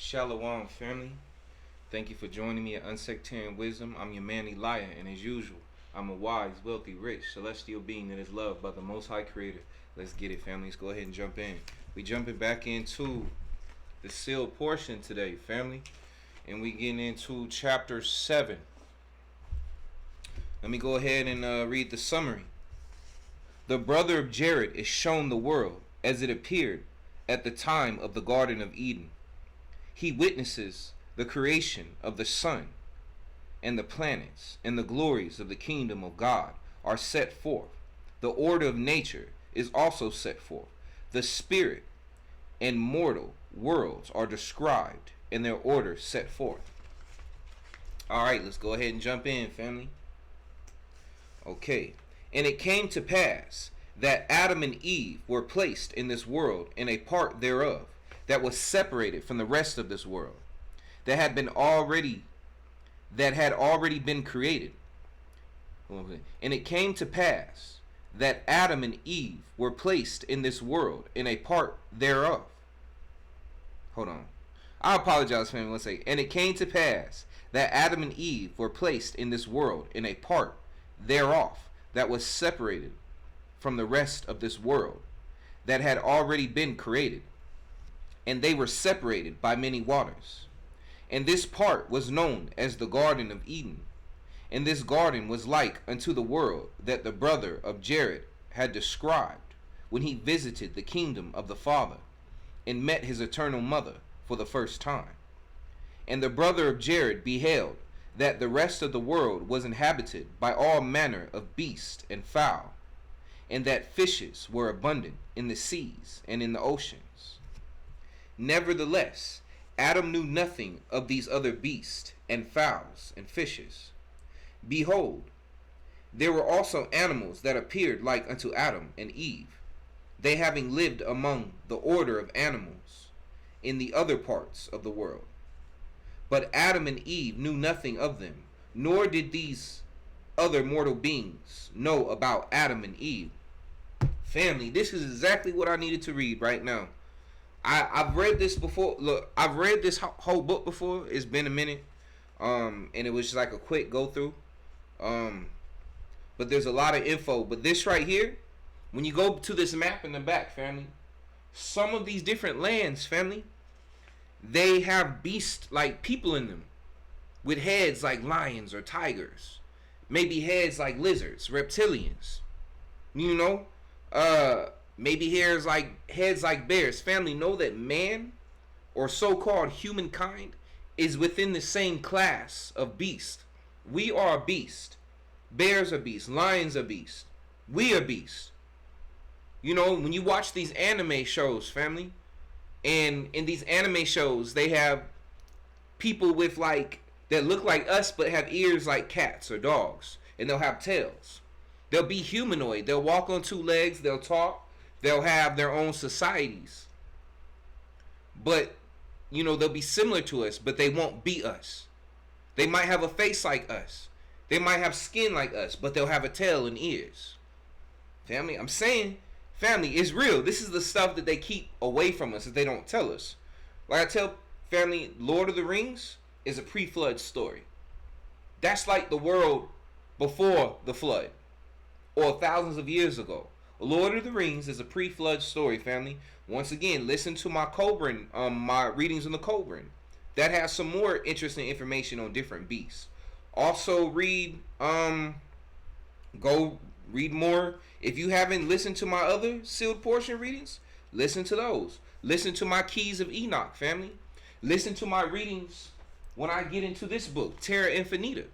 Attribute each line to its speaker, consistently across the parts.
Speaker 1: Shalom, family. Thank you for joining me at Unsectarian Wisdom. I'm your man Elijah, and as usual, I'm a wise, wealthy, rich, celestial being that is loved by the Most High Creator. Let's get it, family. Let's go ahead and jump in. We jumping back into the sealed portion today, family, and we getting into chapter 7. Let me go ahead and read the summary. The brother of Jared is shown the world as it appeared at the time of the Garden of Eden. He witnesses the creation of the sun and the planets, and the glories of the kingdom of God are set forth. The order of nature is also set forth. The spirit and mortal worlds are described and their order set forth. Alright, let's go ahead and jump in, family. Okay. And it came to pass that Adam and Eve were placed in this world in a part thereof that was separated from the rest of this world, that had already been created. And it came to pass that Adam and Eve were placed in this world in a part thereof. Hold on. I apologize, family. Let's say, and it came to pass that Adam and Eve were placed in this world in a part thereof that was separated from the rest of this world, that had already been created. And they were separated by many waters. And this part was known as the Garden of Eden. And this garden was like unto the world that the brother of Jared had described when he visited the kingdom of the Father and met his eternal mother for the first time. And the brother of Jared beheld that the rest of the world was inhabited by all manner of beast and fowl, and that fishes were abundant in the seas and in the oceans. Nevertheless, Adam knew nothing of these other beasts and fowls and fishes. Behold, there were also animals that appeared like unto Adam and Eve, they having lived among the order of animals in the other parts of the world. But Adam and Eve knew nothing of them, nor did these other mortal beings know about Adam and Eve. Family, this is exactly what I needed to read right now. I've read this before. Look, I've read this whole book before. It's been a minute. And it was just like a quick go through. But there's a lot of info. But this right here, when you go to this map in the back, family, some of these different lands, family, they have beasts like people in them, with heads like lions or tigers, maybe heads like lizards, reptilians, you know, maybe heads like bears. Family, know that man, or so-called humankind, is within the same class of beast. We are a beast. Bears are beasts. Lions are beasts. We are beasts. You know, when you watch these anime shows, family, and in these anime shows, they have people with that look like us but have ears like cats or dogs, and they'll have tails. They'll be humanoid. They'll walk on two legs. They'll talk. They'll have their own societies. But, you know, they'll be similar to us, but they won't be us. They might have a face like us. They might have skin like us, but they'll have a tail and ears. Family, I'm saying, family, it's real. This is the stuff that they keep away from us that they don't tell us. Like I tell family, Lord of the Rings is a pre-flood story. That's like the world before the flood, or thousands of years ago. Lord of the Rings is a pre-flood story, family. Once again, listen to my Cobran, my readings on the Cobran. That has some more interesting information on different beasts. Also read, go read more. If you haven't listened to my other sealed portion readings, listen to those. Listen to my Keys of Enoch, family. Listen to my readings when I get into this book, Terra Infinita.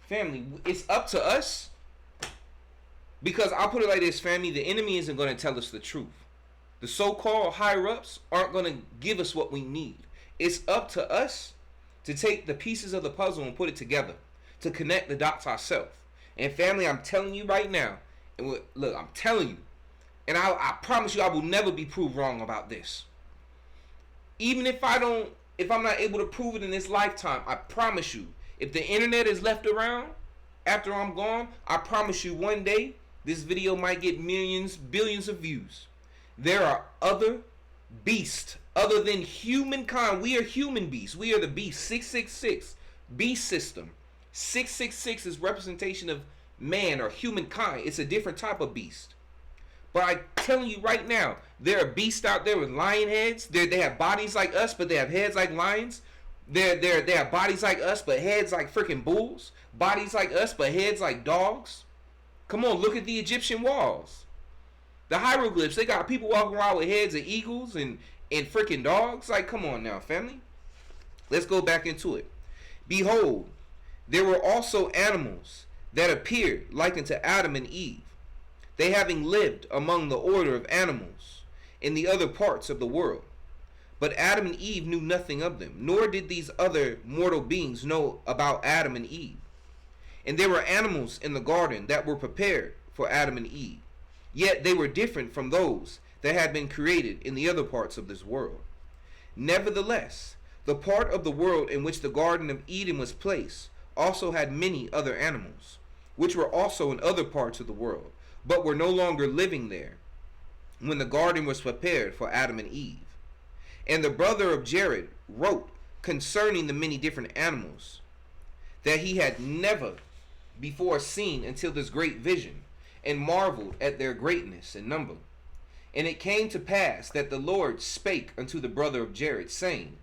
Speaker 1: Family, it's up to us. Because I'll put it like this, family, the enemy isn't going to tell us the truth. The so-called higher-ups aren't going to give us what we need. It's up to us to take the pieces of the puzzle and put it together, to connect the dots ourselves. And family, I'm telling you right now, and look, I'm telling you, and I promise you I will never be proved wrong about this. Even if I'm not able to prove it in this lifetime, I promise you, if the internet is left around after I'm gone, I promise you one day, this video might get millions, billions of views. There are other beasts other than humankind. We are human beasts. We are the beast. 666 beast system. 666 is representation of man or humankind. It's a different type of beast. But I'm telling you right now, there are beasts out there with lion heads. They have bodies like us, but they have heads like lions. They have bodies like us, but heads like freaking bulls. Bodies like us, but heads like dogs. Come on, look at the Egyptian walls. The hieroglyphs, they got people walking around with heads of eagles and freaking dogs. Like, come on now, family. Let's go back into it. Behold, there were also animals that appeared like unto Adam and Eve, they having lived among the order of animals in the other parts of the world. But Adam and Eve knew nothing of them, nor did these other mortal beings know about Adam and Eve. And there were animals in the garden that were prepared for Adam and Eve, yet they were different from those that had been created in the other parts of this world. Nevertheless, the part of the world in which the Garden of Eden was placed also had many other animals, which were also in other parts of the world, but were no longer living there when the garden was prepared for Adam and Eve. And the brother of Jared wrote concerning the many different animals that he had never before seen until this great vision, and marveled at their greatness and number. And it came to pass that the Lord spake unto the brother of Jared, saying,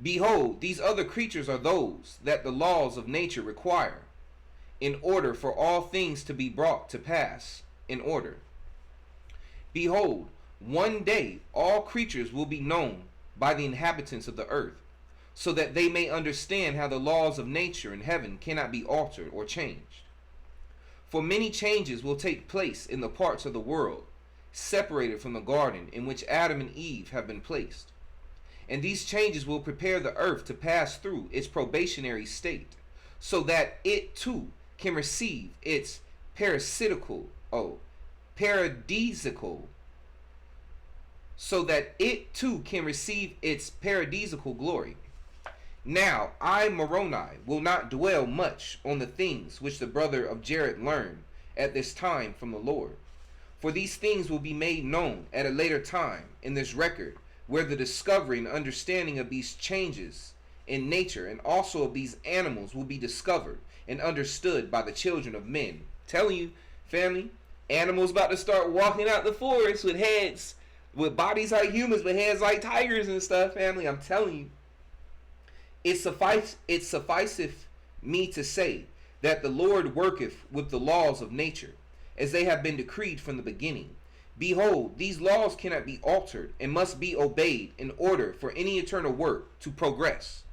Speaker 1: Behold, these other creatures are those that the laws of nature require, in order for all things to be brought to pass in order. Behold, one day all creatures will be known by the inhabitants of the earth, so that they may understand how the laws of nature in heaven cannot be altered or changed. For many changes will take place in the parts of the world separated from the garden in which Adam and Eve have been placed. And these changes will prepare the earth to pass through its probationary state, so that it too can receive its paradisical, so that it too can receive its paradisical glory. Now I, Moroni, will not dwell much on the things which the brother of Jared learned at this time from the Lord, for these things will be made known at a later time in this record, where the discovery and understanding of these changes in nature and also of these animals will be discovered and understood by the children of men. Telling you, family, animals about to start walking out the forest with heads, with bodies like humans, but heads like tigers and stuff, family. I'm telling you. It sufficeth me to say that the Lord worketh with the laws of nature, as they have been decreed from the beginning. Behold, these laws cannot be altered, and must be obeyed in order for any eternal work to progress.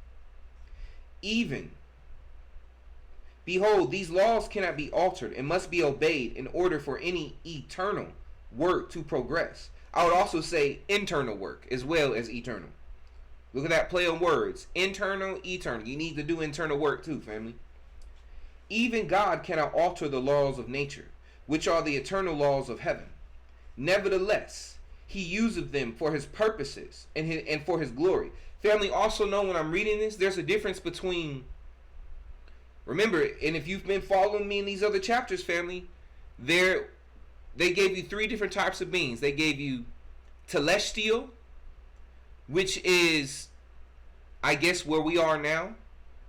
Speaker 1: Behold, these laws cannot be altered, and must be obeyed in order for any eternal work to progress. I would also say internal work as well as eternal. Look at that play on words. Internal, eternal. You need to do internal work too, family. Even God cannot alter the laws of nature, which are the eternal laws of heaven. Nevertheless, he useth them for his purposes and for his glory. Family, also know when I'm reading this, there's a difference between, remember, and if you've been following me in these other chapters, family, they gave you three different types of beings. They gave you celestial, which is, I guess, where we are now.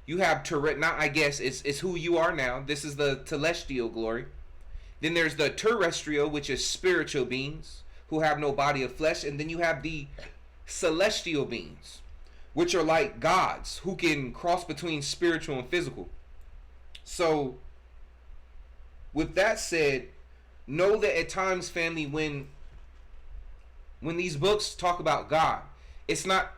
Speaker 1: You have it's who you are now. This is the celestial glory. Then there's the terrestrial, which is spiritual beings who have no body of flesh. And then you have the celestial beings, which are like gods who can cross between spiritual and physical. So, with that said, know that at times, family, when these books talk about God, it's not,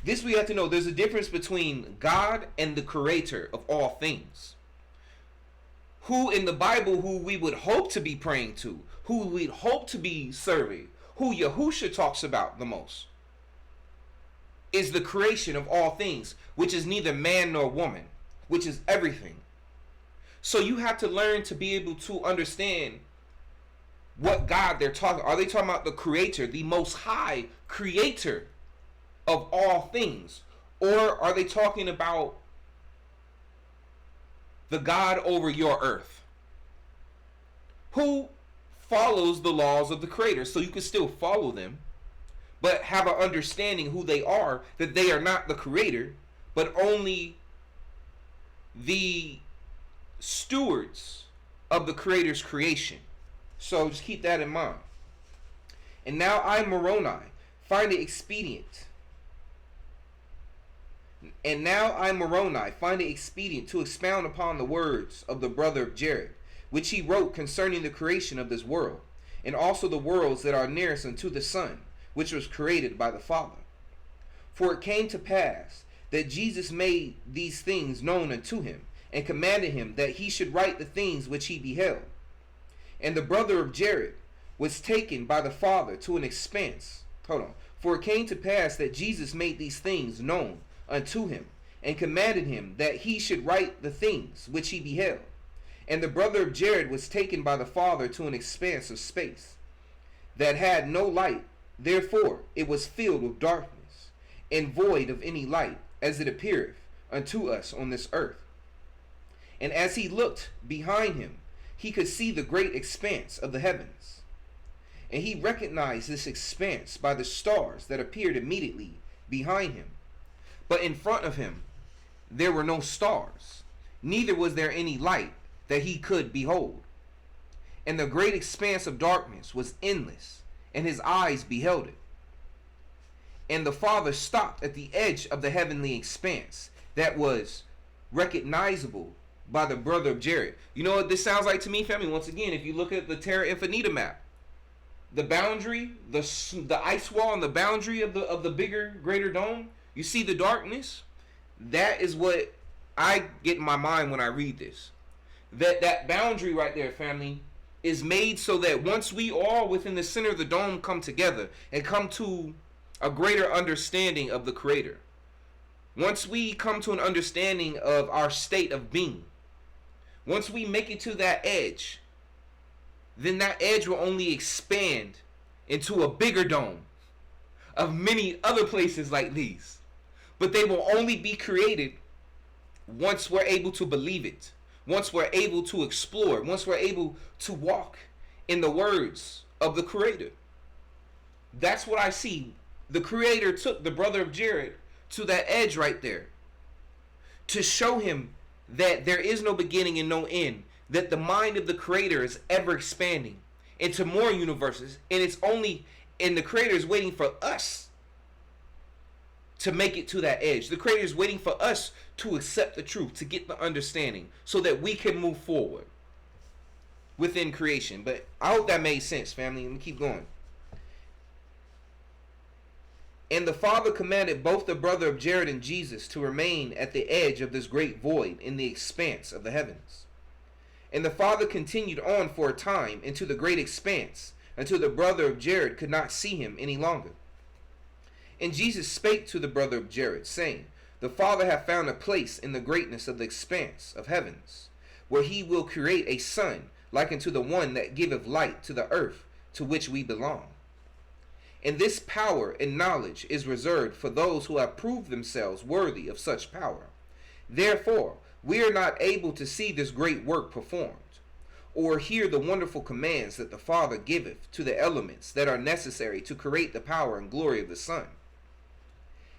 Speaker 1: this we have to know, there's a difference between God and the creator of all things. Who in the Bible, who we would hope to be praying to, who we'd hope to be serving, who Yahusha talks about the most, is the creation of all things, which is neither man nor woman, which is everything. So you have to learn to be able to understand what God they're talking. Are they talking about the creator, the most high creator of all things? Or are they talking about the God over your earth, who follows the laws of the creator? So you can still follow them, but have an understanding who they are, that they are not the creator, but only the stewards of the creator's creation. So just keep that in mind. And now I, Moroni, find it expedient. And now I, Moroni, find it expedient to expound upon the words of the brother of Jared, which he wrote concerning the creation of this world, and also the worlds that are nearest unto the sun, which was created by the Father. For it came to pass that Jesus made these things known unto him, and commanded him that he should write the things which he beheld. And the brother of Jared was taken by the Father to an expanse. For it came to pass that Jesus made these things known unto him, and commanded him that he should write the things which he beheld. And the brother of Jared was taken by the Father to an expanse of space, that had no light, therefore it was filled with darkness, and void of any light, as it appeareth unto us on this earth. And as he looked behind him, he could see the great expanse of the heavens. And he recognized this expanse by the stars that appeared immediately behind him. But in front of him there were no stars, neither was there any light that he could behold. And the great expanse of darkness was endless, and his eyes beheld it. And the Father stopped at the edge of the heavenly expanse that was recognizable by the brother of Jared. You know what this sounds like to me, family? Once again, if you look at the Terra Infinita map, the boundary, the ice wall and the boundary of the bigger, greater dome, you see the darkness? That is what I get in my mind when I read this. That boundary right there, family, is made so that once we all within the center of the dome come together and come to a greater understanding of the Creator, once we come to an understanding of our state of being, once we make it to that edge, then that edge will only expand into a bigger dome of many other places like these. But they will only be created once we're able to believe it, once we're able to explore, once we're able to walk in the words of the Creator. That's what I see. The Creator took the brother of Jared to that edge right there to show him that there is no beginning and no end, that the mind of the Creator is ever expanding into more universes, and the Creator is waiting for us to make it to that edge. The Creator is waiting for us to accept the truth, to get the understanding, so that we can move forward within creation. But I hope that made sense, family. Let me keep going. And the Father commanded both the brother of Jared and Jesus to remain at the edge of this great void in the expanse of the heavens. And the Father continued on for a time into the great expanse, until the brother of Jared could not see him any longer. And Jesus spake to the brother of Jared, saying, The Father hath found a place in the greatness of the expanse of heavens, where he will create a son like unto the one that giveth light to the earth, to which we belong. And this power and knowledge is reserved for those who have proved themselves worthy of such power. Therefore, we are not able to see this great work performed, or hear the wonderful commands that the Father giveth to the elements that are necessary to create the power and glory of the Son.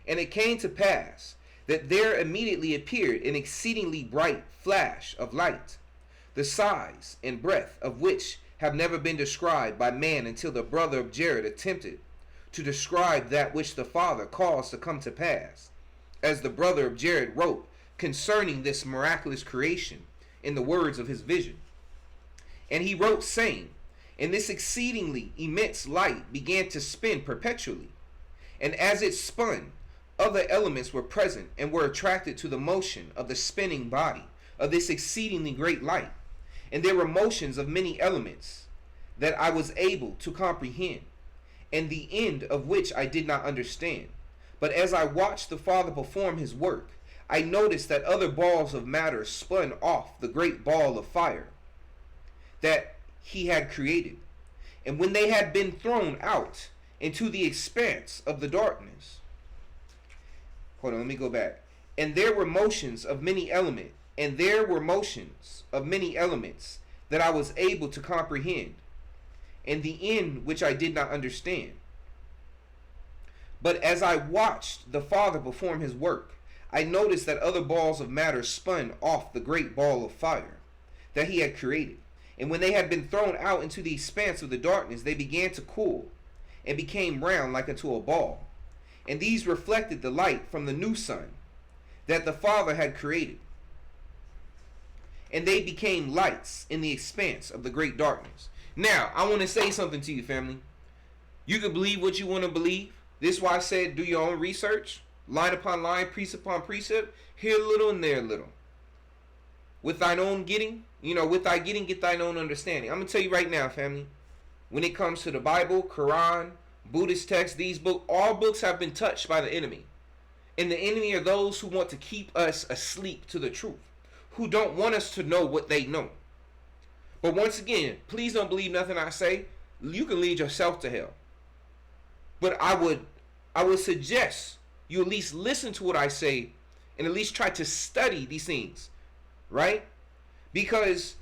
Speaker 1: And it came to pass that there immediately appeared an exceedingly bright flash of light, the size and breadth of which have never been described by man until the brother of Jared attempted to describe that which the Father caused to come to pass, as the brother of Jared wrote concerning this miraculous creation in the words of his vision. And he wrote, saying, And this exceedingly immense light began to spin perpetually, and as it spun, other elements were present and were attracted to the motion of the spinning body of this exceedingly great light. And there were motions of many elements that I was able to comprehend, and the end of which I did not understand. But as I watched the Father perform his work, I noticed that other balls of matter spun off the great ball of fire that he had created. And when they had been thrown out into the expanse of the darkness, hold on, let me go back. And there were motions of many elements, that I was able to comprehend, and the end which I did not understand. But as I watched the Father perform his work, I noticed that other balls of matter spun off the great ball of fire that he had created. And when they had been thrown out into the expanse of the darkness, they began to cool and became round like unto a ball. And these reflected the light from the new sun that the Father had created. And they became lights in the expanse of the great darkness. Now, I want to say something to you, family. You can believe what you want to believe. This is why I said do your own research. Line upon line, precept upon precept. Here a little and there a little. With thine own getting, with thy getting, get thine own understanding. I'm going to tell you right now, family. When it comes to the Bible, Quran, Buddhist texts, these books, all books have been touched by the enemy. And the enemy are those who want to keep us asleep to the truth, who don't want us to know what they know. But once again, please don't believe nothing I say. You can lead yourself to hell. But I would suggest you at least listen to what I say and at least try to study these things, right? Because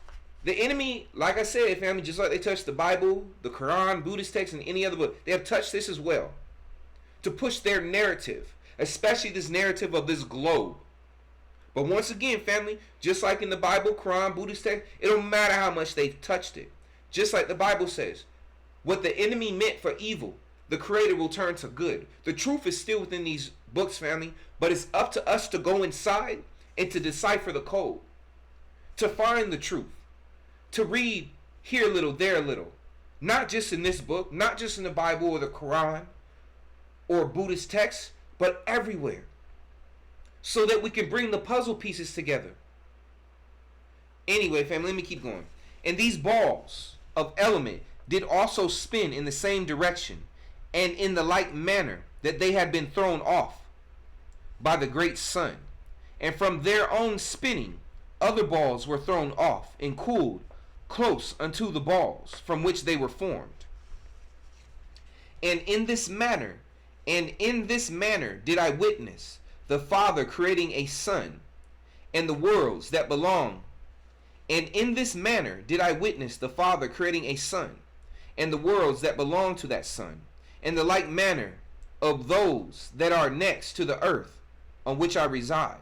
Speaker 1: the enemy, like I said, family, just like they touched the Bible, the Quran, Buddhist texts, and any other book, they have touched this as well to push their narrative, especially this narrative of this globe. But once again, family, just like in the Bible, Quran, Buddhist text, it don't matter how much they've touched it. Just like the Bible says, what the enemy meant for evil, the Creator will turn to good. The truth is still within these books, family, but it's up to us to go inside and to decipher the code, to find the truth, to read here a little, there a little. Not just in this book, not just in the Bible or the Quran or Buddhist texts, but everywhere, so that we can bring the puzzle pieces together. Anyway, family, let me keep going. And these balls of element did also spin in the same direction and in the like manner that they had been thrown off by the great sun. And from their own spinning, other balls were thrown off and cooled close unto the balls from which they were formed. And in this manner did I witness the Father creating a son and the worlds that belong. And in this manner did I witness the Father creating a son and the worlds that belong to that son, in the like manner of those that are next to the earth on which I reside.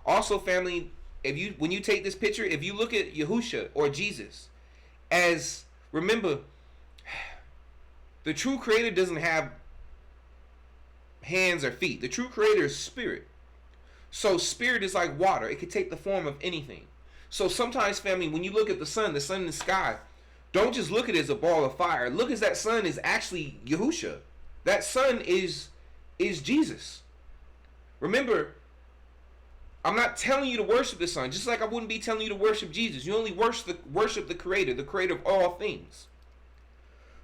Speaker 1: Also, family, when you take this picture, if you look at Yahusha or Jesus, as remember, the true Creator doesn't have hands or feet. The true Creator is spirit. So spirit is like water. It can take the form of anything. So sometimes, family, when you look at the sun in the sky, don't just look at it as a ball of fire. Look as that sun is actually Yahusha. That sun is Jesus. Remember, I'm not telling you to worship the sun, just like I wouldn't be telling you to worship Jesus. You only worship the Creator of all things.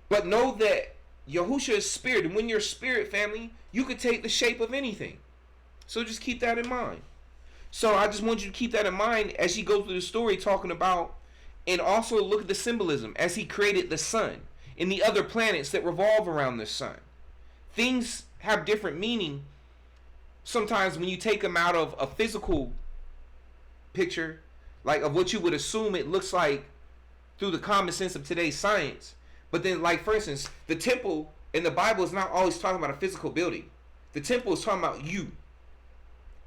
Speaker 1: But know that Yahusha is spirit, and when you're spirit, family, you could take the shape of anything. So just keep that in mind. So I just want you to keep that in mind as you go through the story talking about, and also look at the symbolism as he created the sun and the other planets that revolve around the sun. Things have different meaning sometimes when you take them out of a physical picture, like of what you would assume it looks like through the common sense of today's science. But then, like, for instance, the temple in the Bible is not always talking about a physical building. The temple is talking about you.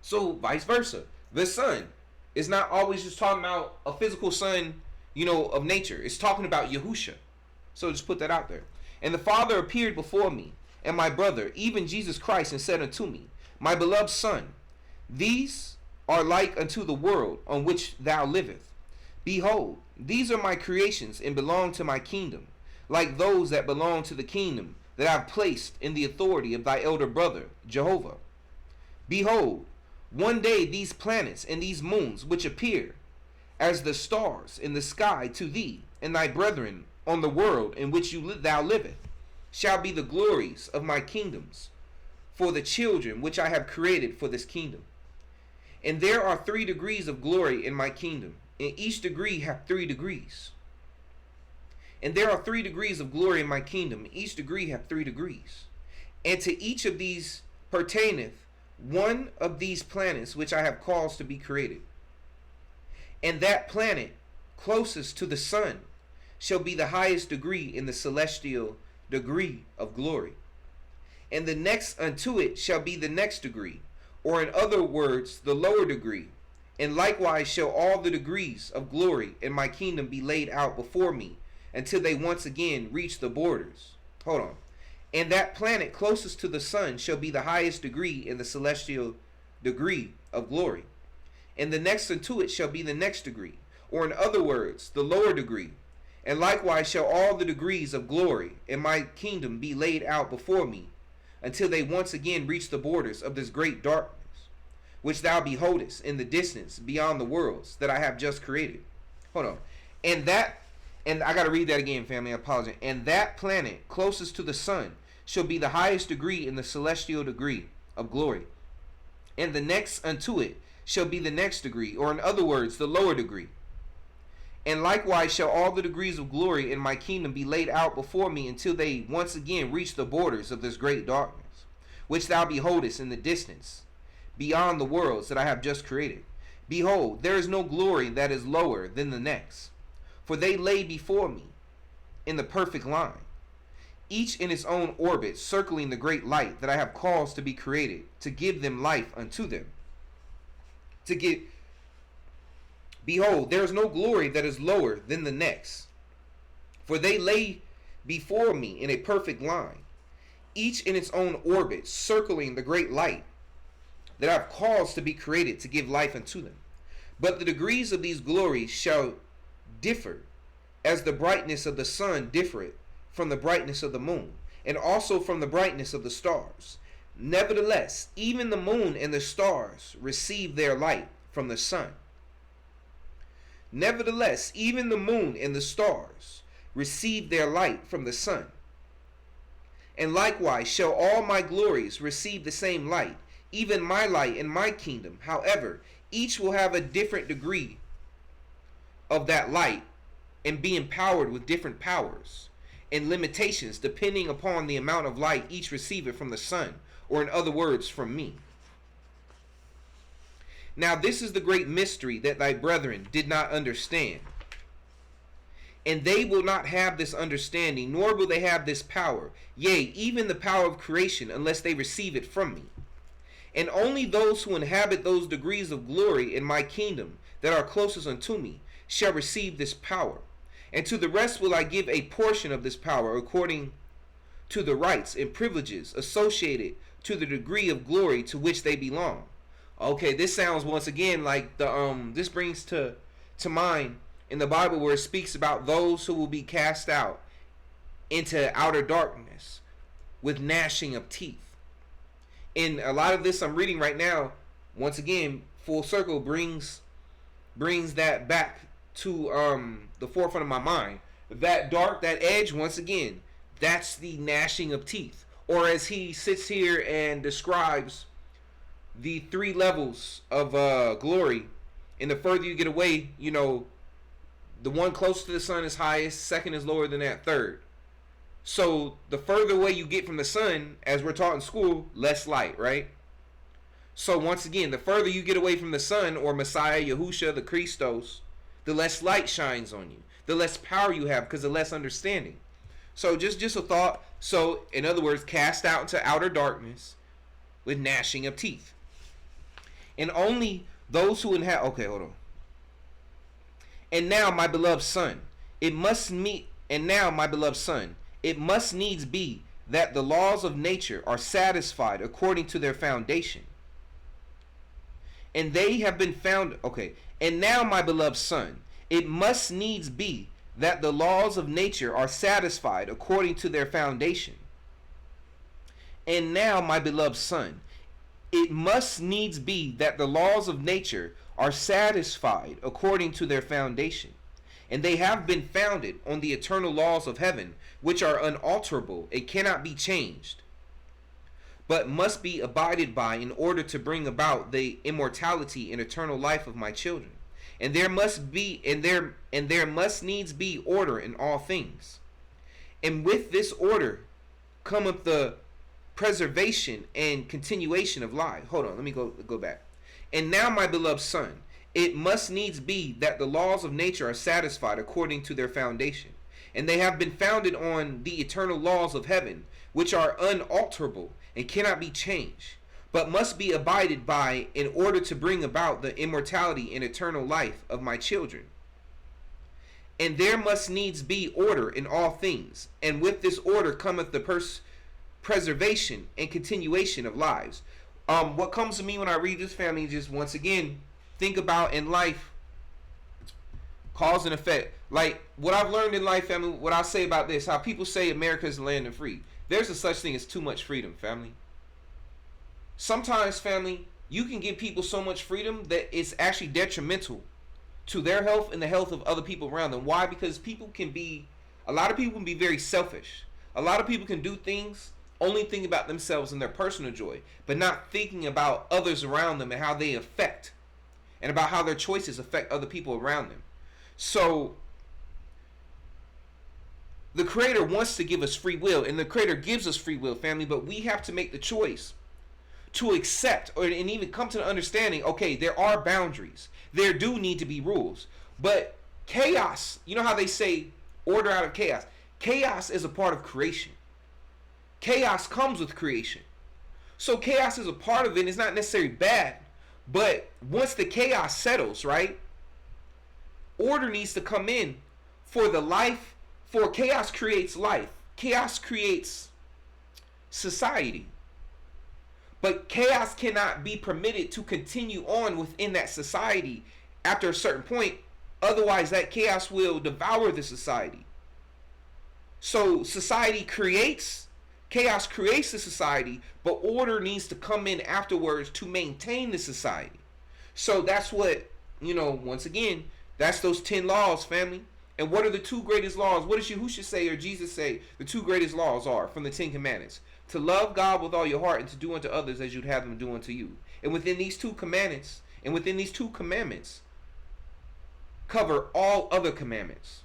Speaker 1: So vice versa. The sun is not always just talking about a physical sun, of nature. It's talking about Yahusha. So just put that out there. And the Father appeared before me, and my brother, even Jesus Christ, and said unto me, my beloved Son, these are like unto the world on which thou livest. Behold, these are my creations, and belong to my kingdom, like those that belong to the kingdom that I have placed in the authority of thy elder brother, Jehovah. Behold, one day these planets and these moons which appear as the stars in the sky to thee and thy brethren on the world in which thou livest, shall be the glories of my kingdoms, for the children which I have created for this kingdom. And there are 3 degrees of glory in my kingdom, and each degree hath 3 degrees. And there are 3 degrees of glory in my kingdom, and each degree hath 3 degrees. And to each of these pertaineth one of these planets which I have caused to be created. And that planet closest to the sun shall be the highest degree in the celestial degree of glory. And the next unto it shall be the next degree, or in other words, the lower degree. And likewise shall all the degrees of glory in my kingdom be laid out before me, until they once again reach the borders. Hold on. And that planet closest to the sun shall be the highest degree in the celestial degree of glory. And the next unto it shall be the next degree, or in other words, the lower degree. And likewise shall all the degrees of glory in my kingdom be laid out before me, until they once again reach the borders of this great darkness, which thou beholdest in the distance beyond the worlds that I have just created. Hold on. And I got to read that again, family. I apologize. And that planet closest to the sun shall be the highest degree in the celestial degree of glory. And the next unto it shall be the next degree, or in other words, the lower degree. And likewise shall all the degrees of glory in my kingdom be laid out before me, until they once again reach the borders of this great darkness, which thou beholdest in the distance beyond the worlds that I have just created. Behold, there is no glory that is lower than the next, for they lay before me in the perfect line, each in its own orbit, circling the great light that I have caused to be created, to give them life unto them. Behold, there is no glory that is lower than the next, for they lay before me in a perfect line, each in its own orbit, circling the great light that I have caused to be created, to give life unto them. But the degrees of these glories shall differ, as the brightness of the sun differeth from the brightness of the moon, and also from the brightness of the stars. Nevertheless, even the moon and the stars receive their light from the sun. Nevertheless, even the moon and the stars receive their light from the sun. And likewise shall all my glories receive the same light, even my light in my kingdom. However, each will have a different degree of that light, and be empowered with different powers and limitations, depending upon the amount of light each receiveth from the sun, or in other words, from me. Now this is the great mystery that thy brethren did not understand. And they will not have this understanding, nor will they have this power, yea, even the power of creation, unless they receive it from me. And only those who inhabit those degrees of glory in my kingdom that are closest unto me shall receive this power. And to the rest will I give a portion of this power, according to the rights and privileges associated to the degree of glory to which they belong. Okay, this sounds once again like this brings to mind in the Bible where it speaks about those who will be cast out into outer darkness with gnashing of teeth. And a lot of this I'm reading right now, once again, full circle brings that back to the forefront of my mind. That dark, that edge, once again, that's the gnashing of teeth. Or as he sits here and describes the three levels of glory, and the further you get away, you know, the one close to the sun is highest, second is lower than that, third. So the further away you get from the sun, as we're taught in school, less light, right? So once again, the further you get away from the sun, or Messiah, Yahusha, the Christos, the less light shines on you, the less power you have, because the less understanding. So just a thought. So in other words, cast out into outer darkness with gnashing of teeth. And only those who inhabit. Okay, hold on. And now, my beloved son, it must needs be that the laws of nature are satisfied according to their foundation. And they have been found. Okay. And now, my beloved son, it must needs be that the laws of nature are satisfied according to their foundation. And now, my beloved son, it must needs be that the laws of nature are satisfied according to their foundation. And they have been founded on the eternal laws of heaven, which are unalterable and cannot be changed, but must be abided by in order to bring about the immortality and eternal life of my children. And there must needs be order in all things. And with this order cometh the preservation and continuation of life. Hold on, let me go back. And now, my beloved son, it must needs be that the laws of nature are satisfied according to their foundation. And they have been founded on the eternal laws of heaven, which are unalterable and cannot be changed, but must be abided by in order to bring about the immortality and eternal life of my children. And there must needs be order in all things, and with this order cometh the preservation and continuation of lives. What comes to me when I read this, family, just once again, think about in life, cause and effect. Like what I've learned in life, family, what I say about this, how people say America is the land of free. There's a such thing as too much freedom, family. Sometimes, family, you can give people so much freedom that it's actually detrimental to their health and the health of other people around them. Why? Because a lot of people can be very selfish. A lot of people can do things only thinking about themselves and their personal joy, but not thinking about others around them and how they affect, and about how their choices affect other people around them. So the Creator wants to give us free will, and the Creator gives us free will, family, but we have to make the choice to accept and even come to the understanding, okay, there are boundaries. There do need to be rules. But chaos, you know how they say order out of chaos? Chaos is a part of creation. Chaos comes with creation. So chaos is a part of it. It's not necessarily bad. But once the chaos settles, right, order needs to come in for chaos creates life. Chaos creates society. But chaos cannot be permitted to continue on within that society after a certain point. Otherwise, that chaos will devour the society. So chaos creates the society, but order needs to come in afterwards to maintain the society. So that's what, once again, that's those 10 laws, family. And what are the two greatest laws? What does Yahushua say or Jesus say the two greatest laws are from the 10 commandments? To love God with all your heart and to do unto others as you'd have them do unto you. And within these two commandments, cover all other commandments.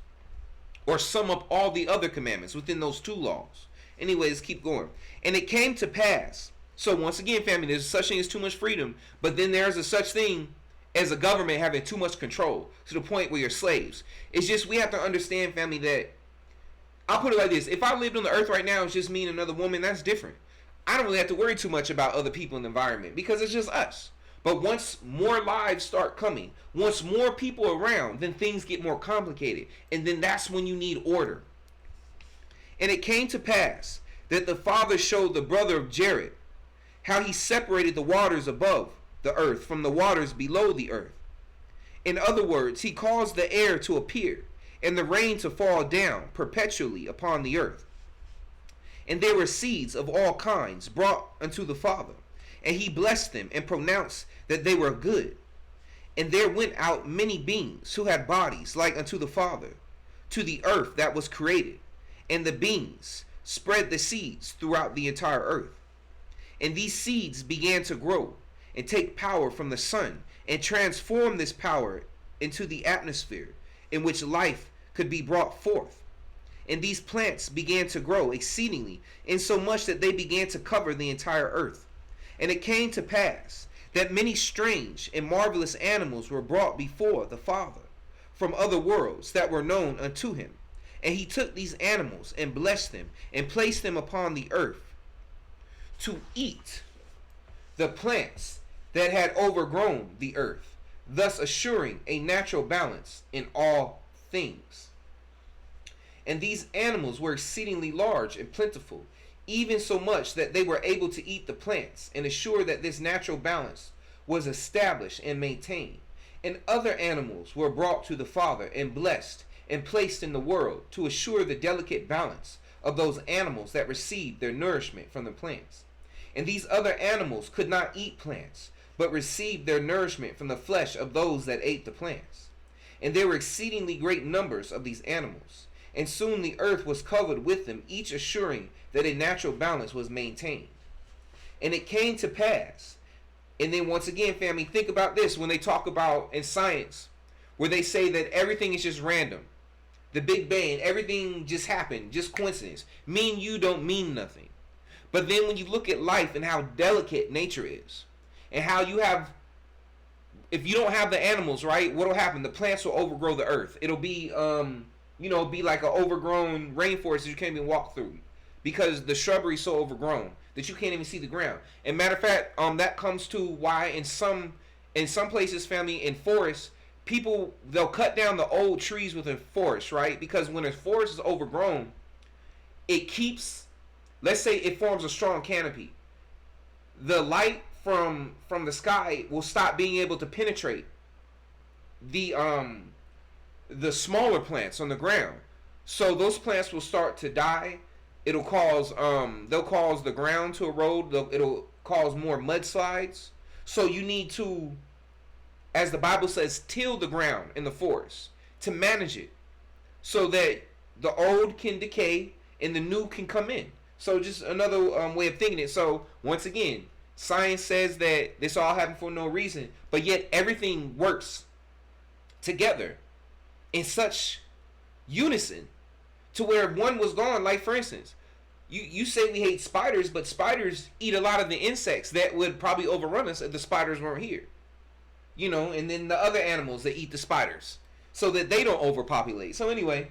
Speaker 1: Or sum up all the other commandments within those two laws. Anyways, keep going. And it came to pass. So once again, family, there's such thing as too much freedom. But then there's a such thing as a government having too much control to the point where you're slaves. It's just we have to understand, family, that I'll put it like this. If I lived on the earth right now, it's just me and another woman, that's different. I don't really have to worry too much about other people in the environment because it's just us. But once more lives start coming, once more people are around, then things get more complicated. And then that's when you need order. And it came to pass that the father showed the brother of Jared how he separated the waters above the earth from the waters below the earth. In other words, he caused the air to appear and the rain to fall down perpetually upon the earth. And there were seeds of all kinds brought unto the Father, and he blessed them and pronounced that they were good. And there went out many beings who had bodies like unto the Father to the earth that was created, and the beings spread the seeds throughout the entire earth. And these seeds began to grow and take power from the sun and transform this power into the atmosphere in which life could be brought forth. And these plants began to grow exceedingly, insomuch that they began to cover the entire earth. And it came to pass that many strange and marvelous animals were brought before the Father from other worlds that were known unto him. And he took these animals and blessed them and placed them upon the earth to eat the plants that had overgrown the earth, thus assuring a natural balance in all things. And these animals were exceedingly large and plentiful, even so much that they were able to eat the plants and assure that this natural balance was established and maintained. And other animals were brought to the Father and blessed and placed in the world to assure the delicate balance of those animals that received their nourishment from the plants. And these other animals could not eat plants, but received their nourishment from the flesh of those that ate the plants. And there were exceedingly great numbers of these animals. And soon the earth was covered with them, each assuring that a natural balance was maintained. And it came to pass. And then once again, family, think about this when they talk about in science, where they say that everything is just random. The Big Bang, everything just happened, just coincidence. Me and you don't mean nothing. But then when you look at life and how delicate nature is, and how you have, if you don't have the animals, right, what'll happen? The plants will overgrow the earth. It'll be, be like an overgrown rainforest that you can't even walk through because the shrubbery is so overgrown that you can't even see the ground. And matter of fact, that comes to why in some places, family, in forests, people, they'll cut down the old trees within forest, right? Because when a forest is overgrown, it keeps, let's say it forms a strong canopy. The light from the sky will stop being able to penetrate the smaller plants on the ground. So those plants will start to die. It'll cause they'll cause the ground to erode. It'll cause more mudslides. So you need to, as the Bible says, till the ground in the forest to manage it, so that the old can decay and the new can come in. So just another way of thinking it. So once again, science says that this all happened for no reason, but yet everything works together in such unison to where if one was gone, like for instance, you say we hate spiders, but spiders eat a lot of the insects that would probably overrun us if the spiders weren't here. You know, and then the other animals that eat the spiders so that they don't overpopulate. So anyway,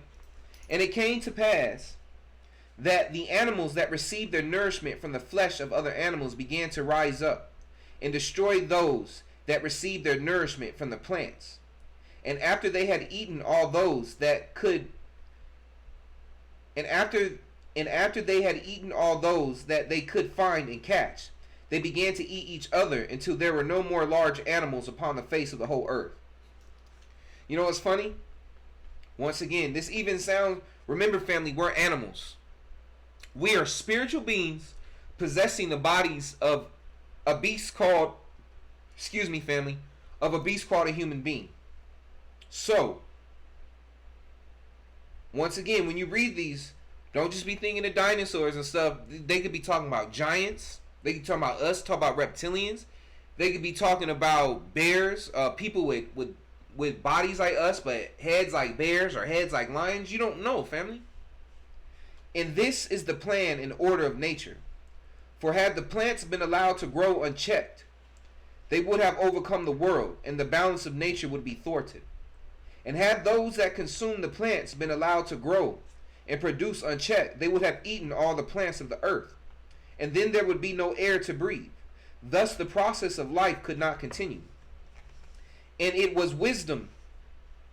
Speaker 1: and it came to pass that the animals that received their nourishment from the flesh of other animals began to rise up and destroy those that received their nourishment from the plants. And after they had eaten all those that could, and after they had eaten all those that they could find and catch, they began to eat each other until there were no more large animals upon the face of the whole earth. You know what's funny? Once again, this even sounds, remember family, we're animals. We are spiritual beings possessing the bodies of a beast called, family, of a beast called a human being. So, once again, when you read these, don't just be thinking of dinosaurs and stuff. They could be talking about giants. They could be talking about us, talk about reptilians. They could be talking about bears, people with bodies like us, but heads like bears or heads like lions. You don't know, family. And this is the plan and order of nature. For had the plants been allowed to grow unchecked, they would have overcome the world, and the balance of nature would be thwarted. And had those that consumed the plants been allowed to grow and produce unchecked, they would have eaten all the plants of the earth, and then there would be no air to breathe. Thus the process of life could not continue. And it was wisdom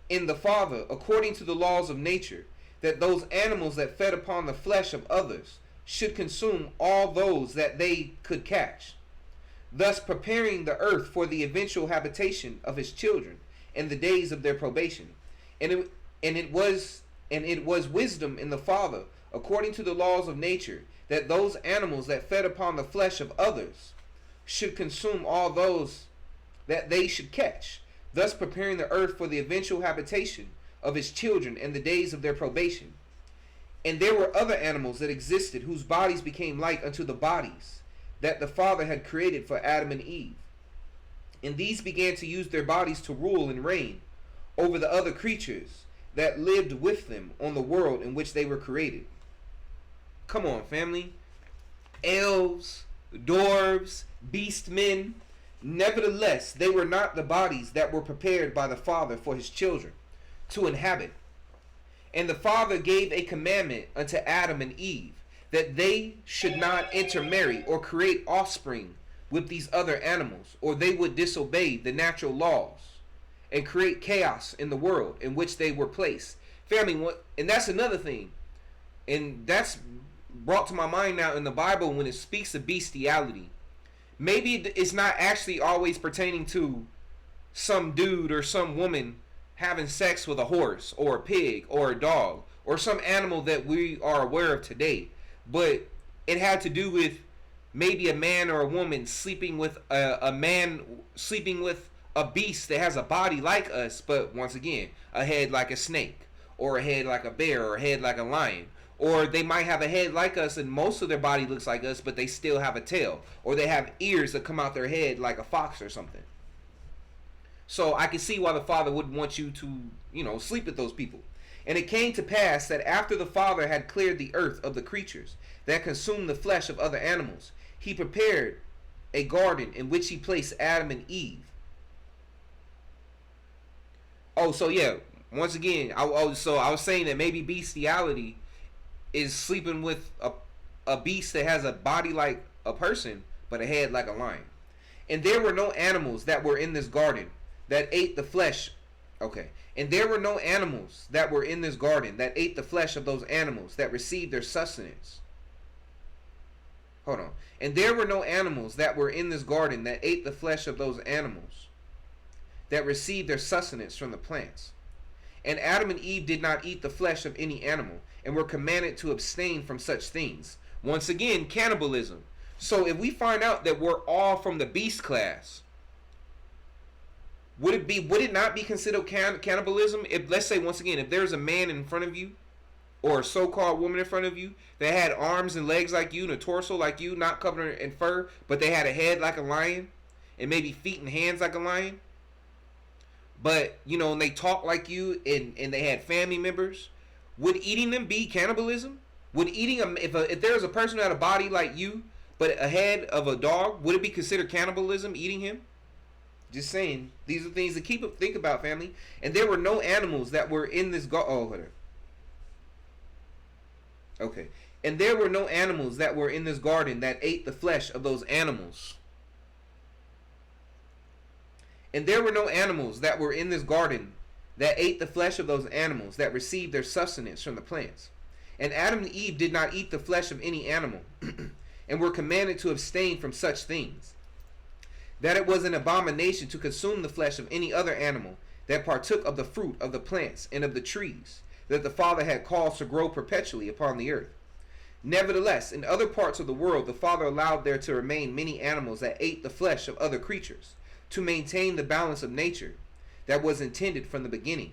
Speaker 1: in the Father, according to the laws of nature, that those animals that fed upon the flesh of others should consume all those that they could catch, thus preparing the earth for the eventual habitation of his children in the days of their probation. And it was wisdom in the Father, according to the laws of nature, that those animals that fed upon the flesh of others should consume all those that they should catch, thus preparing the earth for the eventual habitation of his children in the days of their probation. And there were other animals that existed, whose bodies became like unto the bodies that the Father had created for Adam and Eve. And these began to use their bodies to rule and reign over the other creatures that lived with them on the world in which they were created. Come on, family. Elves, dwarves, beast men. Nevertheless, they were not the bodies that were prepared by the Father for his children to inhabit. And the Father gave a commandment unto Adam and Eve, that they should not intermarry or create offspring with these other animals, or they would disobey the natural laws and create chaos in the world in which they were placed. Family, and that's another thing. And that's brought to my mind now in the Bible when it speaks of bestiality. Maybe it's not actually always pertaining to some dude or some woman having sex with a horse or a pig or a dog or some animal that we are aware of today. But it had to do with maybe a man or a woman sleeping with a man sleeping with a beast that has a body like us, but once again, a head like a snake, or a head like a bear, or a head like a lion. Or they might have a head like us and most of their body looks like us, but they still have a tail. Or they have ears that come out their head like a fox or something. So I can see why the Father wouldn't want you to, sleep with those people. And it came to pass that after the Father had cleared the earth of the creatures that consumed the flesh of other animals, he prepared a garden in which he placed Adam and Eve. Oh, so yeah, once again, I was saying that maybe bestiality is sleeping with a beast that has a body like a person, but a head like a lion. And there were no animals that were in this garden that ate the flesh. Okay. And there were no animals that were in this garden that ate the flesh of those animals that received their sustenance. Hold on. And there were no animals that were in this garden that ate the flesh of those animals that received their sustenance from the plants. And Adam and Eve did not eat the flesh of any animal, and were commanded to abstain from such things. Once again, cannibalism. So if we find out that we're all from the beast class, would it not be considered cannibalism? If, let's say, once again, if there's a man in front of you, or a so-called woman in front of you that had arms and legs like you and a torso like you, not covered in fur, but they had a head like a lion and maybe feet and hands like a lion, but and they talk like you, and they had family members, would eating them be cannibalism? Would eating them, if there was a person who had a body like you but a head of a dog, would it be considered cannibalism eating him? Just saying, these are things to think about, family. And there were no animals that were in this whatever. Okay. And there were no animals that were in this garden that ate the flesh of those animals. And there were no animals that were in this garden that ate the flesh of those animals that received their sustenance from the plants. And Adam and Eve did not eat the flesh of any animal, and were commanded to abstain from such things. That it was an abomination to consume the flesh of any other animal that partook of the fruit of the plants and of the trees that the Father had caused to grow perpetually upon the earth. Nevertheless, in other parts of the world, the Father allowed there to remain many animals that ate the flesh of other creatures, to maintain the balance of nature that was intended from the beginning.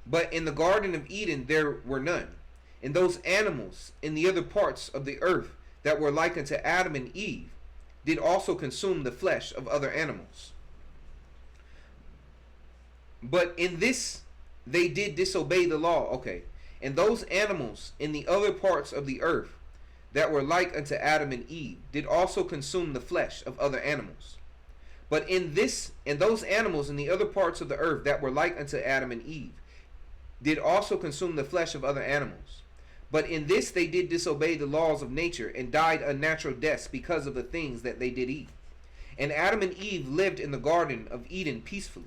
Speaker 1: But in the Garden of Eden there were none. And those animals in the other parts of the earth that were like unto Adam and Eve did also consume the flesh of other animals. But in this they did disobey the law. Okay. And those animals in the other parts of the earth that were like unto Adam and Eve did also consume the flesh of other animals. But in this, and those animals in the other parts of the earth that were like unto Adam and Eve did also consume the flesh of other animals. But in this they did disobey the laws of nature, and died unnatural deaths because of the things that they did eat. And Adam and Eve lived in the Garden of Eden peacefully.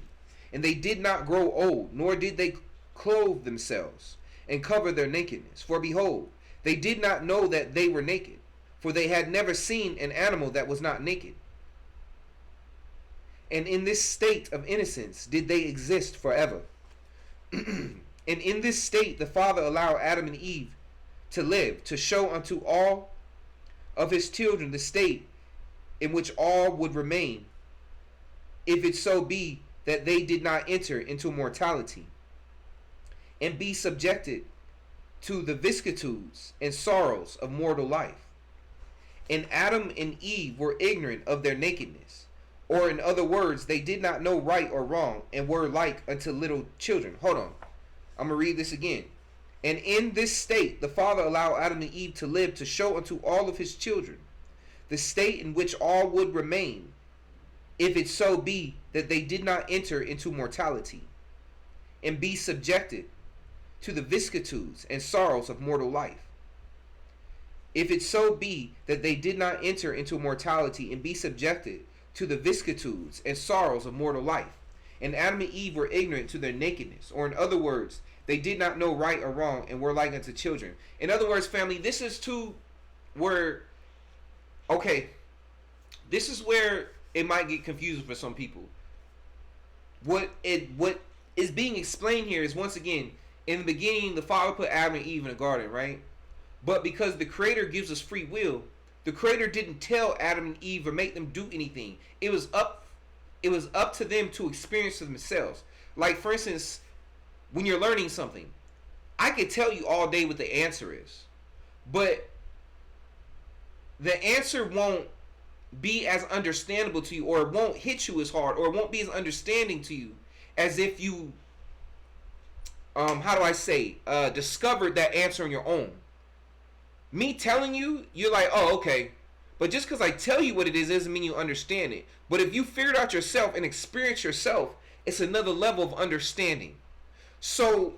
Speaker 1: And they did not grow old, nor did they clothe themselves and cover their nakedness. For behold, they did not know that they were naked, for they had never seen an animal that was not naked. And in this state of innocence did they exist forever. And in this state the Father allowed Adam and Eve to live, to show unto all of his children the state in which all would remain, if it so be that they did not enter into mortality, and be subjected to the vicissitudes and sorrows of mortal life. And Adam and Eve were ignorant of their nakedness. Or in other words, they did not know right or wrong, and were like unto little children. Hold on. I'm going to read this again. And in this state, the Father allowed Adam and Eve to live, to show unto all of his children the state in which all would remain, if it so be that they did not enter into mortality, and be subjected to the vicissitudes and sorrows of mortal life. If it so be that they did not enter into mortality, and be subjected to the vicissitudes and sorrows of mortal life. And Adam and Eve were ignorant to their nakedness. Or in other words, they did not know right or wrong, and were like unto children. In other words, family, this is where it might get confusing for some people. What is being explained here is, once again, in the beginning, the Father put Adam and Eve in a garden, right? But because the Creator gives us free will, the Creator didn't tell Adam and Eve or make them do anything. It was up to them to experience it themselves. Like, for instance, when you're learning something, I could tell you all day what the answer is, but the answer won't be as understandable to you, or it won't hit you as hard, or it won't be as understanding to you as if you discovered that answer on your own. Me telling you, you're like, oh, okay. But just because I tell you what it is doesn't mean you understand it. But if you figure it out yourself and experience yourself, it's another level of understanding. So,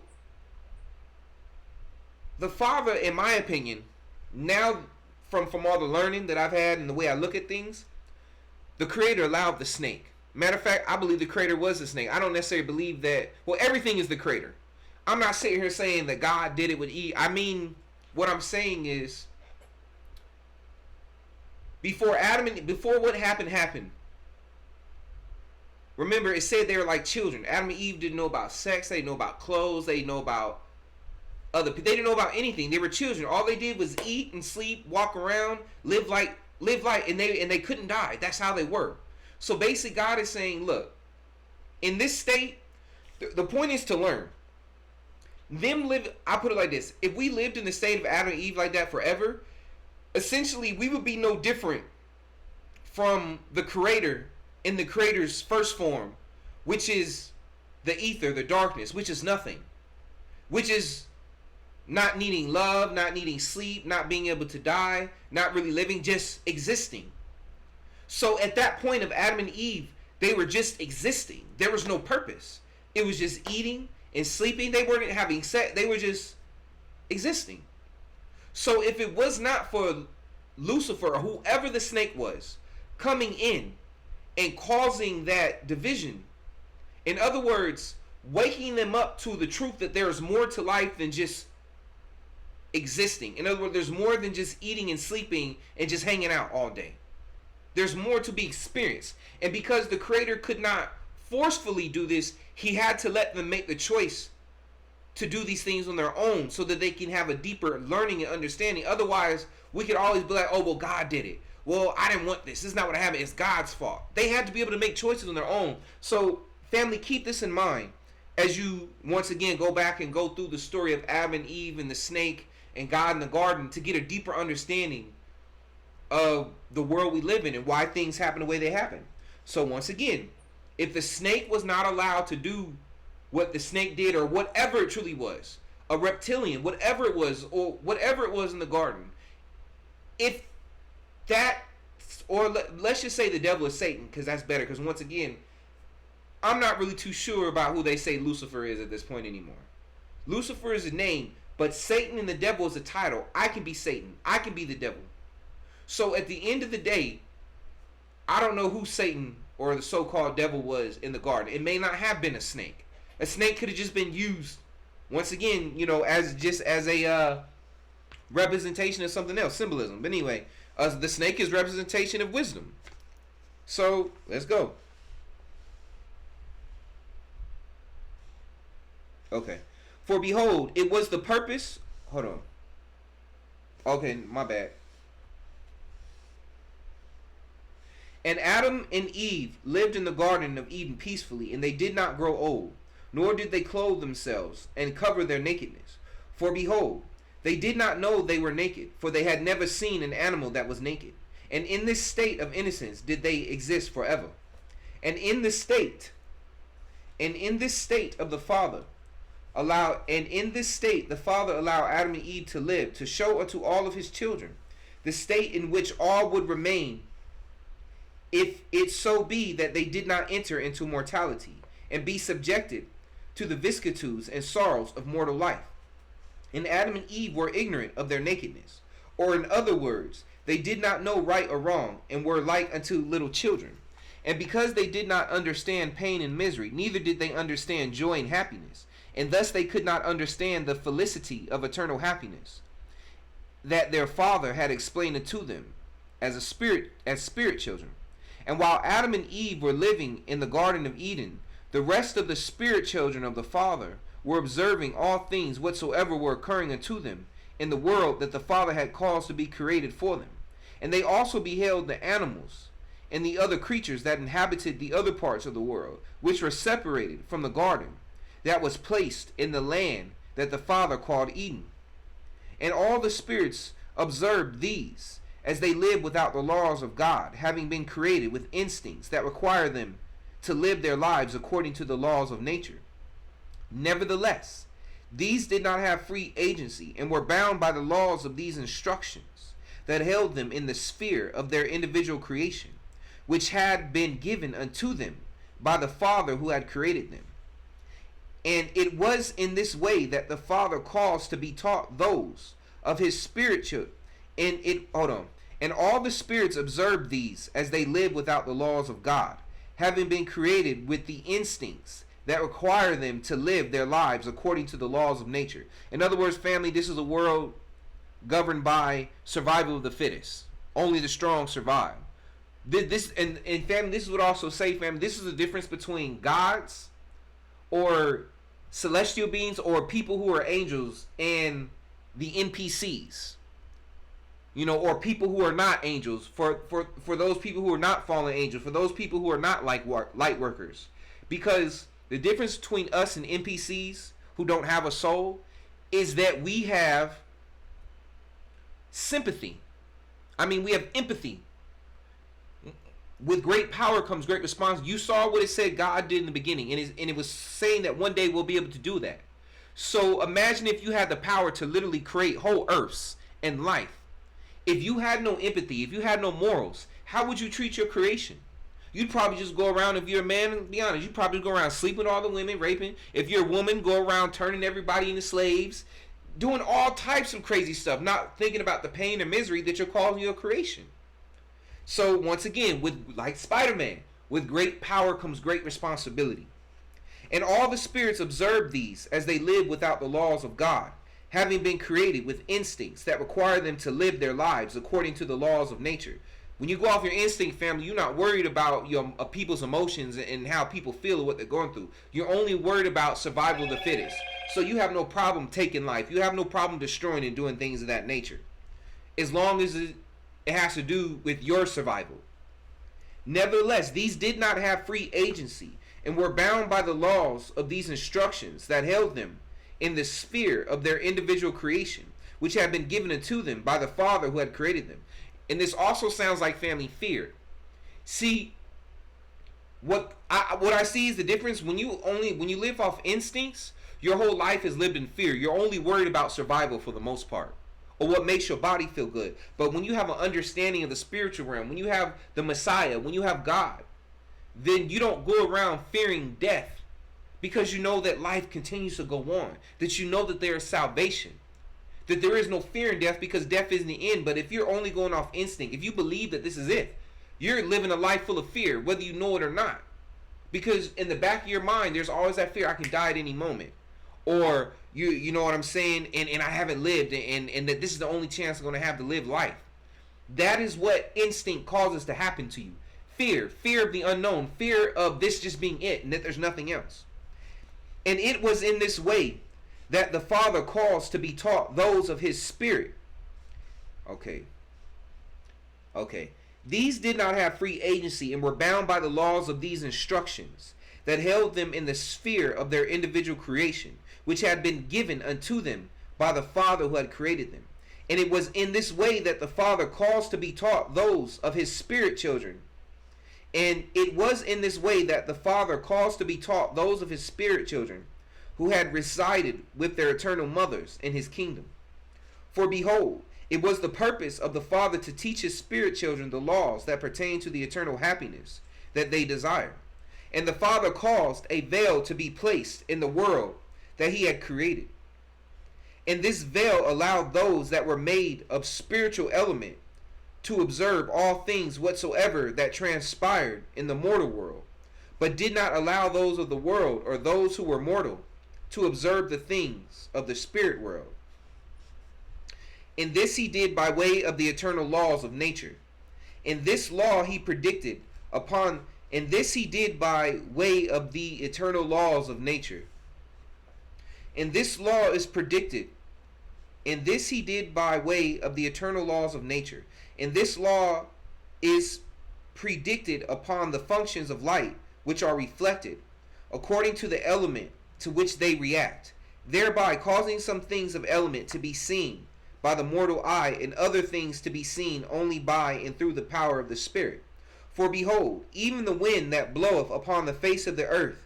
Speaker 1: the Father, in my opinion, now from all the learning that I've had and the way I look at things, the Creator allowed the snake. Matter of fact, I believe the Creator was the snake. I don't necessarily believe that. Well, everything is the Creator. I'm not sitting here saying that God did it with Eve. I mean, what I'm saying is, before what happened. Remember, it said they were like children. Adam and Eve didn't know about sex. They didn't know about clothes. They didn't know about other people. They didn't know about anything. They were children. All they did was eat and sleep, walk around, live life, and they couldn't die. That's how they were. So basically, God is saying, look, in this state, the point is to learn. I put it like this: if we lived in the state of Adam and Eve like that forever, essentially we would be no different from the Creator in the Creator's first form, which is the ether, the darkness, which is nothing, which is not needing love, not needing sleep, not being able to die, not really living, just existing. So at that point of Adam and Eve, they were just existing. There was no purpose. It was just eating and sleeping. They weren't having sex. They were just existing. So if it was not for Lucifer or whoever the snake was coming in and causing that division, in other words, waking them up to the truth that there is more to life than just existing. In other words, there's more than just eating and sleeping and just hanging out all day. There's more to be experienced. And because the Creator could not forcefully do this, he had to let them make the choice to do these things on their own so that they can have a deeper learning and understanding. Otherwise, we could always be like, oh, well, God did it. Well, I didn't want this. This is not what happened. It's God's fault. They had to be able to make choices on their own. So, family, keep this in mind as you, once again, go back and go through the story of Adam and Eve and the snake and God in the garden to get a deeper understanding of the world we live in and why things happen the way they happen. So, once again, if the snake was not allowed to do what the snake did, or whatever it truly was, a reptilian, whatever it was, or whatever it was in the garden, if that, or let's just say the devil is Satan, because that's better, because once again, I'm not really too sure about who they say Lucifer is at this point anymore. Lucifer is a name, but Satan and the devil is a title. I can be Satan. I can be the devil. So at the end of the day, I don't know who Satan or the so-called devil was in the garden. It may not have been a snake. A snake could have just been used, once again, as a representation of something else, symbolism. But anyway, the snake is representation of wisdom. So let's go. Okay. For behold, it was the purpose. Hold on. Okay, my bad. And Adam and Eve lived in the Garden of Eden peacefully, and they did not grow old, nor did they clothe themselves and cover their nakedness. For behold, they did not know they were naked, for they had never seen an animal that was naked. And in this state of innocence did they exist forever. And in this state of the Father allowed Adam and Eve to live, to show unto all of his children the state in which all would remain, if it so be that they did not enter into mortality, and be subjected to the vicissitudes and sorrows of mortal life. And Adam and Eve were ignorant of their nakedness, or in other words, they did not know right or wrong, and were like unto little children. And because they did not understand pain and misery, neither did they understand joy and happiness, and thus they could not understand the felicity of eternal happiness that their Father had explained unto them as spirit children. And while Adam and Eve were living in the Garden of Eden, the rest of the spirit children of the Father were observing all things whatsoever were occurring unto them in the world that the Father had caused to be created for them. And they also beheld the animals and the other creatures that inhabited the other parts of the world, which were separated from the garden that was placed in the land that the Father called Eden. And all the spirits observed these, as they live without the laws of God, having been created with instincts that require them to live their lives according to the laws of nature. Nevertheless, these did not have free agency, and were bound by the laws of these instructions that held them in the sphere of their individual creation, which had been given unto them by the Father who had created them. And it was in this way that the Father caused to be taught those of his spirit children, And all the spirits observed these as they live without the laws of God, having been created with the instincts that require them to live their lives according to the laws of nature. In other words, family, this is a world governed by survival of the fittest. Only the strong survive. And family, this is what I also say, family, this is the difference between gods or celestial beings or people who are angels and the NPCs. Or people who are not angels, for those people who are not fallen angels, for those people who are not light workers. Because the difference between us and NPCs who don't have a soul is that we have sympathy. We have empathy. With great power comes great response. You saw what it said God did in the beginning, and it was saying that one day we'll be able to do that. So imagine if you had the power to literally create whole earths and life. If you had no empathy, if you had no morals, how would you treat your creation? You'd probably just go around, if you're a man, be honest, you'd probably go around sleeping with all the women, raping. If you're a woman, go around turning everybody into slaves, doing all types of crazy stuff, not thinking about the pain and misery that you're causing your creation. So once again, like Spider-Man, with great power comes great responsibility. And all the spirits observe these as they live without the laws of God, having been created with instincts that require them to live their lives according to the laws of nature. When you go off your instinct, family, you're not worried about people's emotions and how people feel or what they're going through. You're only worried about survival of the fittest. So you have no problem taking life. You have no problem destroying and doing things of that nature, as long as it has to do with your survival. Nevertheless, these did not have free agency and were bound by the laws of these instructions that held them in the sphere of their individual creation, which had been given unto them by the Father who had created them. And this also sounds like, family, fear. See, what I see is the difference when you live off instincts, your whole life is lived in fear. You're only worried about survival for the most part, or what makes your body feel good. But when you have an understanding of the spiritual realm, when you have the Messiah, when you have God, then you don't go around fearing death, because you know that life continues to go on, that you know that there is salvation, that there is no fear in death because death isn't the end. But if you're only going off instinct, if you believe that this is it, you're living a life full of fear, whether you know it or not. Because in the back of your mind, there's always that fear, I can die at any moment. Or, you know what I'm saying, and I haven't lived, and that this is the only chance I'm going to have to live life. That is what instinct causes to happen to you. Fear of the unknown, fear of this just being it, and that there's nothing else. And it was in this way that the Father caused to be taught those of his spirit. Okay. These did not have free agency and were bound by the laws of these instructions that held them in the sphere of their individual creation, which had been given unto them by the Father who had created them. And it was in this way that the Father caused to be taught those of his spirit children. And it was in this way that the Father caused to be taught those of his spirit children who had resided with their eternal mothers in his kingdom. For behold, it was the purpose of the Father to teach his spirit children the laws that pertain to the eternal happiness that they desire. And the Father caused a veil to be placed in the world that he had created. And this veil allowed those that were made of spiritual element to observe all things whatsoever that transpired in the mortal world, but did not allow those of the world or those who were mortal to observe the things of the spirit world. And this he did by way of the eternal laws of nature. And this law he predicted upon, and this he did by way of the eternal laws of nature. And this law is predicted, and this he did by way of the eternal laws of nature. And this law is predicted upon the functions of light, which are reflected according to the element to which they react, thereby causing some things of element to be seen by the mortal eye, and other things to be seen only by and through the power of the Spirit. For behold, even the wind that bloweth upon the face of the earth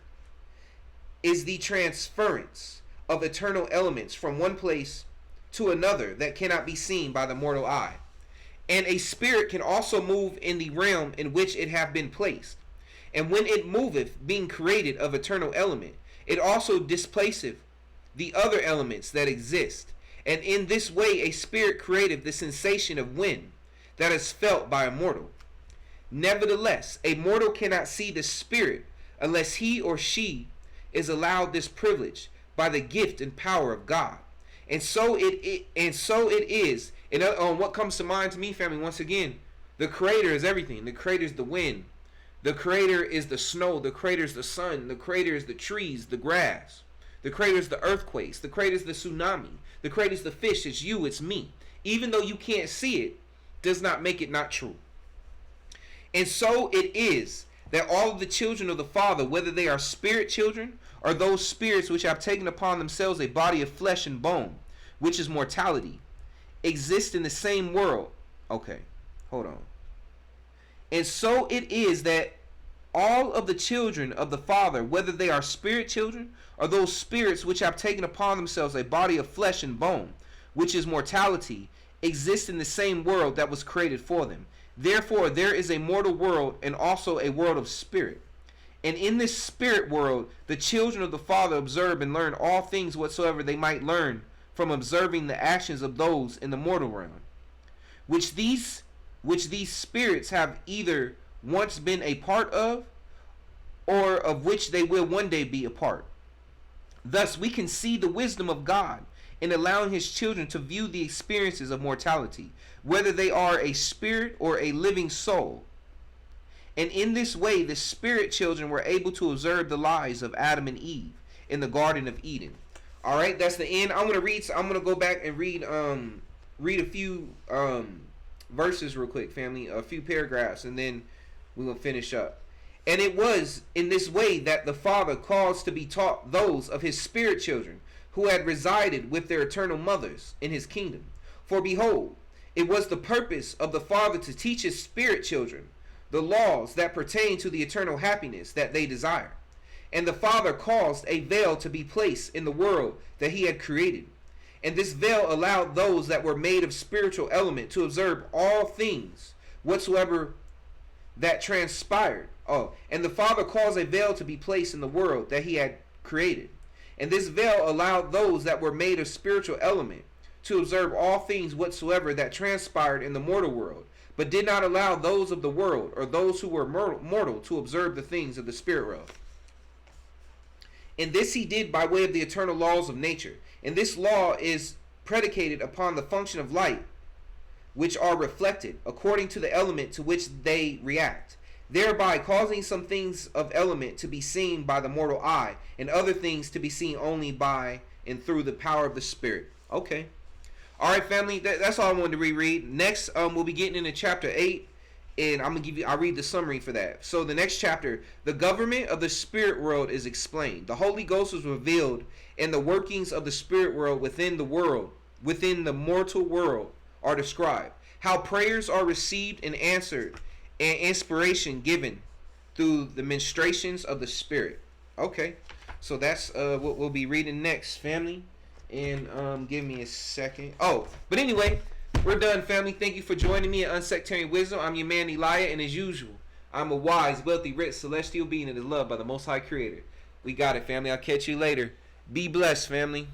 Speaker 1: is the transference of eternal elements from one place to another that cannot be seen by the mortal eye. And a spirit can also move in the realm in which it hath been placed. And when it moveth, being created of eternal element, it also displaceth the other elements that exist, And in this way a spirit created the sensation of wind that is felt by a mortal. Nevertheless, a mortal cannot see the spirit unless he or she is allowed this privilege by the gift and power of God. And so it is. And what comes to mind to me, family, once again, the Creator is everything. The Creator is the wind. The Creator is the snow. The Creator is the sun. The Creator is the trees, the grass. The Creator is the earthquakes. The Creator is the tsunami. The Creator is the fish. It's you. It's me. Even though you can't see it, does not make it not true. And so it is that all of the children of the Father, whether they are spirit children or those spirits which have taken upon themselves a body of flesh and bone, which is mortality, exist in the same world. Okay, hold on. And so it is that all of the children of the Father, whether they are spirit children or those spirits which have taken upon themselves a body of flesh and bone, which is mortality, exist in the same world that was created for them. Therefore, there is a mortal world and also a world of spirit. And in this spirit world, the children of the Father observe and learn all things whatsoever they might learn from observing the actions of those in the mortal realm, which these spirits have either once been a part of, or of which they will one day be a part. Thus, we can see the wisdom of God in allowing his children to view the experiences of mortality, whether they are a spirit or a living soul. And in this way, the spirit children were able to observe the lives of Adam and Eve in the Garden of Eden. All right, that's the end. I'm gonna go back and read a few verses real quick, family, a few paragraphs, and then we're gonna finish up. And it was in this way that the Father caused to be taught those of his spirit children who had resided with their eternal mothers in his kingdom. For behold, it was the purpose of the Father to teach his spirit children the laws that pertain to the eternal happiness that they desire. And the Father caused a veil to be placed in the world that he had created. And this veil allowed those that were made of spiritual element to observe all things whatsoever that transpired. And the Father caused a veil to be placed in the world that he had created. And this veil allowed those that were made of spiritual element to observe all things whatsoever that transpired in the mortal world, but did not allow those of the world or those who were mortal to observe the things of the spirit world. And this he did by way of the eternal laws of nature. And this law is predicated upon the function of light, which are reflected according to the element to which they react, thereby causing some things of element to be seen by the mortal eye, and other things to be seen only by and through the power of the Spirit. Okay. All right, family. That's all I wanted to reread. Next, we'll be getting into chapter 8, and I'll read the summary for that. So the next chapter, the government of the spirit world is explained. The Holy Ghost was revealed, and the workings of the spirit world within the mortal world are described. How prayers are received and answered, and inspiration given through the ministrations of the Spirit. Okay, so that's what we'll be reading next, family. And give me a second. But anyway, we're done, family. Thank you for joining me at Unsectarian Wisdom. I'm your man Elijah, and as usual, I'm a wise, wealthy, rich, celestial being that is loved by the Most High Creator. We got it, family. I'll catch you later. Be blessed, family.